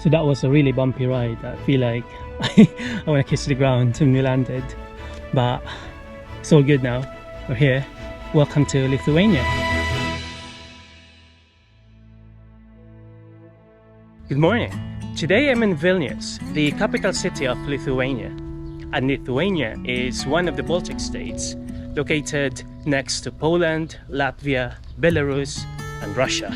So that was a really bumpy ride. I feel like I want to kiss the ground when we landed, but it's all good now. We're here. Welcome to Lithuania. Good morning. Today I'm in Vilnius, the capital city of Lithuania. And Lithuania is one of the Baltic states located next to Poland, Latvia, Belarus and Russia.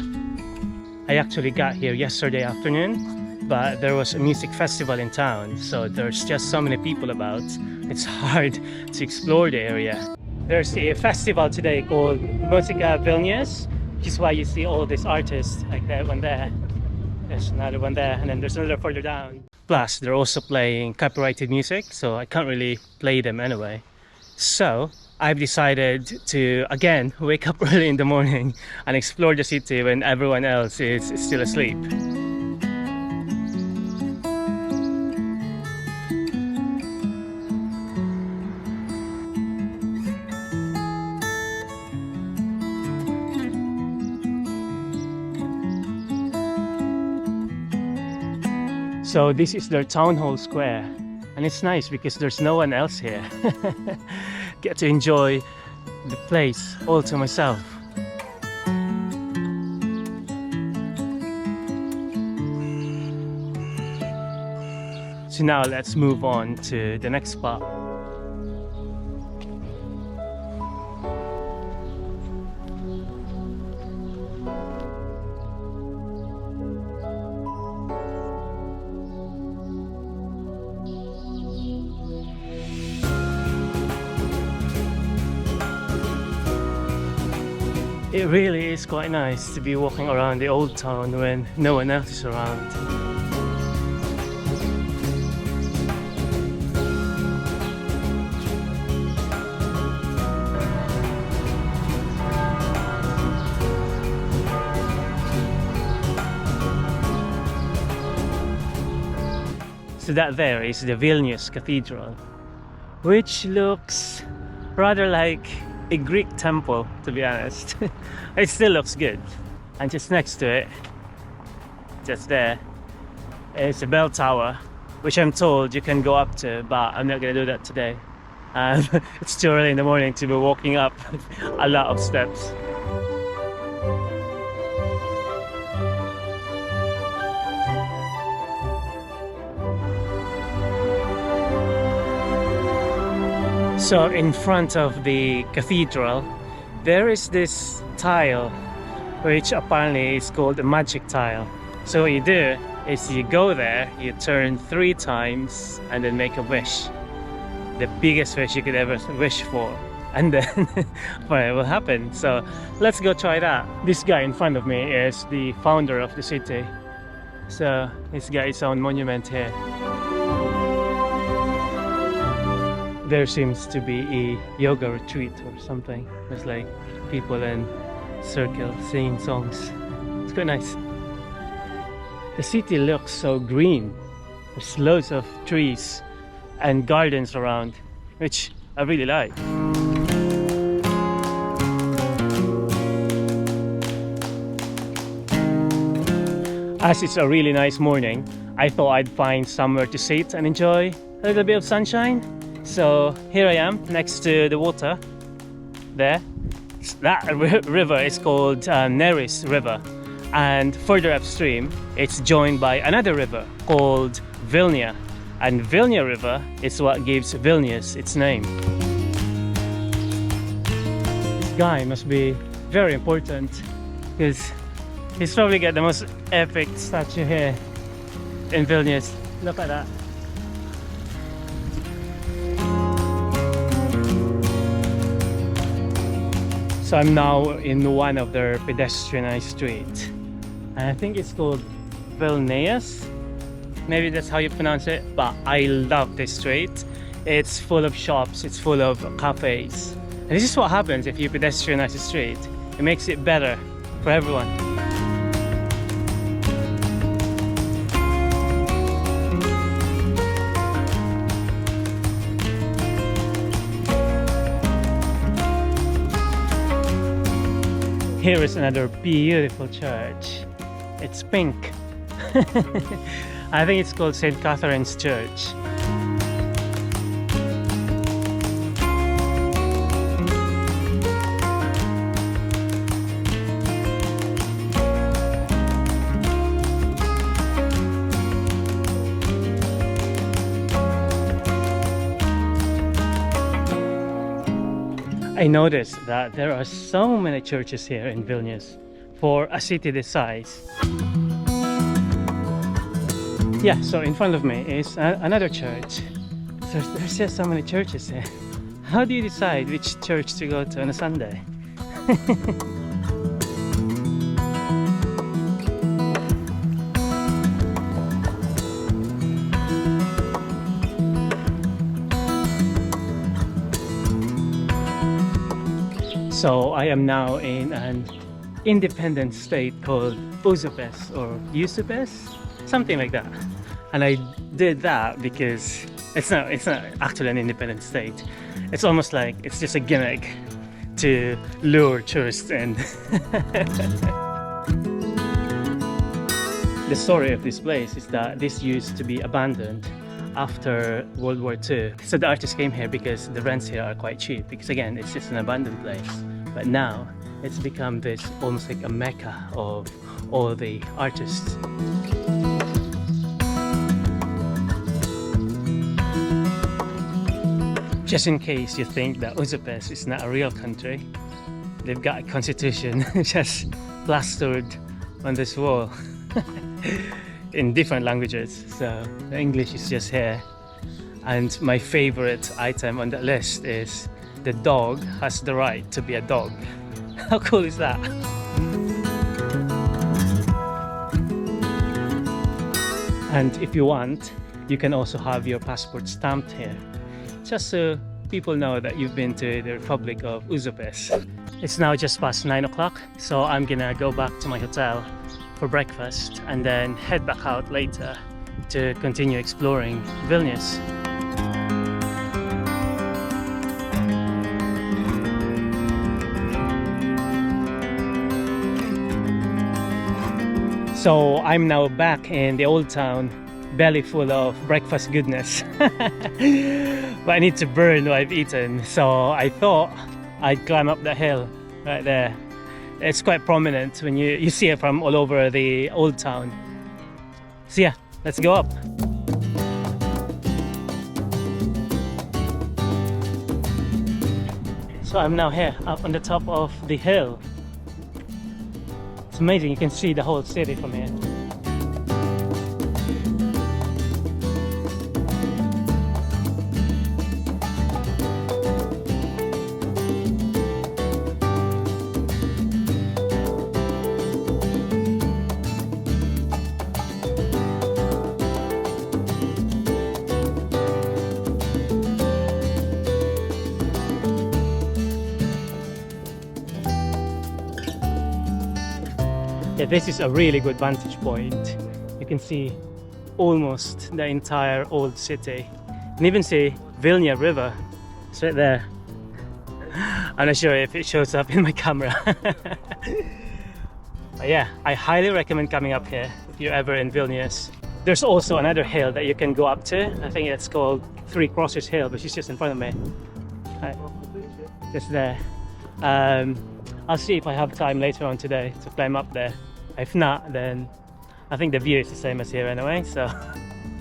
I actually got here yesterday afternoon, but there was a music festival in town, so there's just so many people about. It's hard to explore the area. There's a festival today called Musica Vilnius, which is why you see all these artists, like that one there. There's another one there, and then there's another further down. Plus, they're also playing copyrighted music, so I can't really play them anyway. So I've decided to, again, wake up early in the morning and explore the city when everyone else is still asleep. So this is their town hall square, and it's nice because there's no one else here. Get to enjoy the place all to myself. So now let's move on to the next spot. It really is quite nice to be walking around the old town when no one else is around. So that there is the Vilnius Cathedral, which looks rather like a Greek temple, to be honest. It still looks good. And just next to it, just there, is a bell tower, which I'm told you can go up to, but I'm not gonna do that today. It's too early in the morning to be walking up a lot of steps. So in front of the cathedral, there is this tile, which apparently is called a magic tile. So what you do is you go there, you turn 3 times and then make a wish. The biggest wish you could ever wish for. And then it will happen. So let's go try that. This guy in front of me is the founder of the city. So he's got his own monument here. There seems to be a yoga retreat or something. There's like people in circle singing songs. It's quite nice. The city looks so green. There's loads of trees and gardens around, which I really like. As it's a really nice morning, I thought I'd find somewhere to sit and enjoy a little bit of sunshine. So here I am next to the water there. That river is called Neris River, and further upstream it's joined by another river called Vilnia, and Vilnia River is what gives Vilnius its name. This guy must be very important because he's probably got the most epic statue here in Vilnius. Look at that. So I'm now in one of their pedestrianized streets, and I think it's called Vilnius. Maybe that's how you pronounce it, but I love this street. It's full of shops, it's full of cafes. And this is what happens if you pedestrianize the street. It makes it better for everyone. Here is another beautiful church. It's pink. I think it's called St Catherine's Church. I noticed that there are so many churches here in Vilnius for a city this size. Yeah, so in front of me is another church. So there's just so many churches here. How do you decide which church to go to on a Sunday? So I am now in an independent state called Uzupis or Uzupis, something like that. And I did that because it's not actually an independent state. It's almost like it's just a gimmick to lure tourists in. The story of this place is that this used to be abandoned after World War II. So the artists came here because the rents here are quite cheap, because again, it's just an abandoned place. But now it's become this almost like a mecca of all the artists. Just in case you think that Uzupis is not a real country, they've got a constitution just plastered on this wall in different languages. So the English is just here. And my favorite item on that list is the dog has the right to be a dog. How cool is that? And if you want, you can also have your passport stamped here, just so people know that you've been to the Republic of Uzupis. It's now just past 9 o'clock, so I'm gonna go back to my hotel for breakfast and then head back out later to continue exploring Vilnius. So I'm now back in the old town, belly full of breakfast goodness. But I need to burn what I've eaten, so I thought I'd climb up the hill right there. It's quite prominent when you see it from all over the old town. So yeah, let's go up. So I'm now here up on the top of the hill. It's amazing, you can see the whole city from here. Yeah, this is a really good vantage point. You can see almost the entire old city, and even see Vilnia River. It's right there. I'm not sure if it shows up in my camera. But yeah, I highly recommend coming up here if you're ever in Vilnius. There's also another hill that you can go up to. I think it's called Three Crosses Hill, which is just in front of me. Right, just there. I'll see if I have time later on today to climb up there. If not, then I think the view is the same as here anyway. So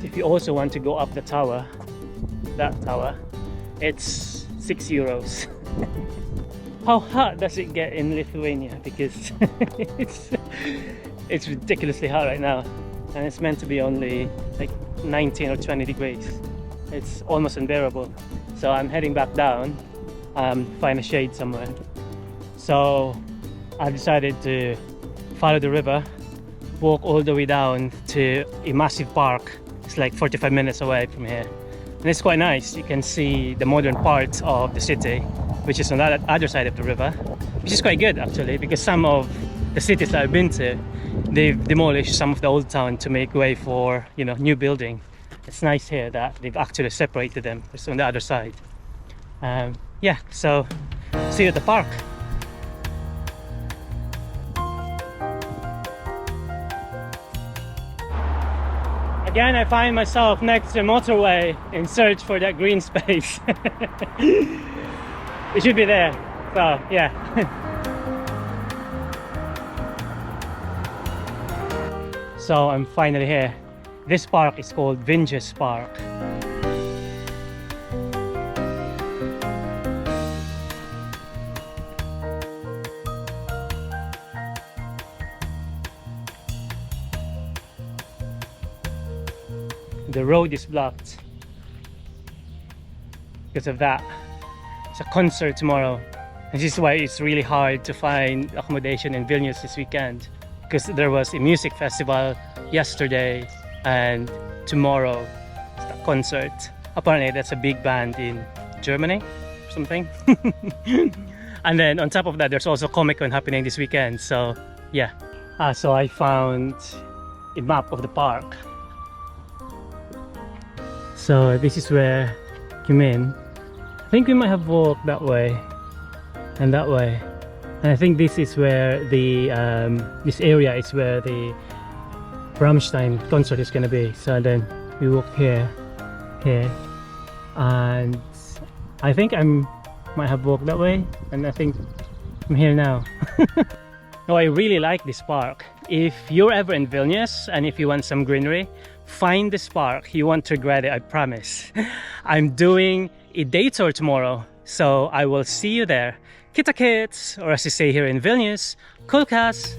if you also want to go up the tower, that tower, it's €6. How hot does it get in Lithuania? Because it's ridiculously hot right now, and it's meant to be only like 19 or 20 degrees. It's almost unbearable. So I'm heading back down, find a shade somewhere. So I decided to follow the river, walk all the way down to a massive park. It's like 45 minutes away from here. And it's quite nice. You can see the modern part of the city, which is on the other side of the river, which is quite good actually, because some of the cities that I've been to, they've demolished some of the old town to make way for, you know, new building. It's nice here that they've actually separated them. It's on the other side. Yeah, so see you at the park. Again, I find myself next to a motorway in search for that green space. It should be there, so yeah. So I'm finally here. This park is called Vingis Park. The road is blocked because of that. It's a concert tomorrow. This is why it's really hard to find accommodation in Vilnius this weekend, because there was a music festival yesterday and tomorrow it's a concert. Apparently that's a big band in Germany or something. And then on top of that, there's also Comic-Con happening this weekend, so yeah. So I found a map of the park. So this is where I came in. I think we might have walked that way and that way, and I think this is where the this area is where the Rammstein concert is gonna be. So then we walk here, and I think might have walked that way, and I think I'm here now. No, I really like this park. If you're ever in Vilnius and if you want some greenery, find this park. You won't regret it, I promise. I'm doing a day tour tomorrow, so I will see you there. Kita kits, or as you say here in Vilnius, kulkas!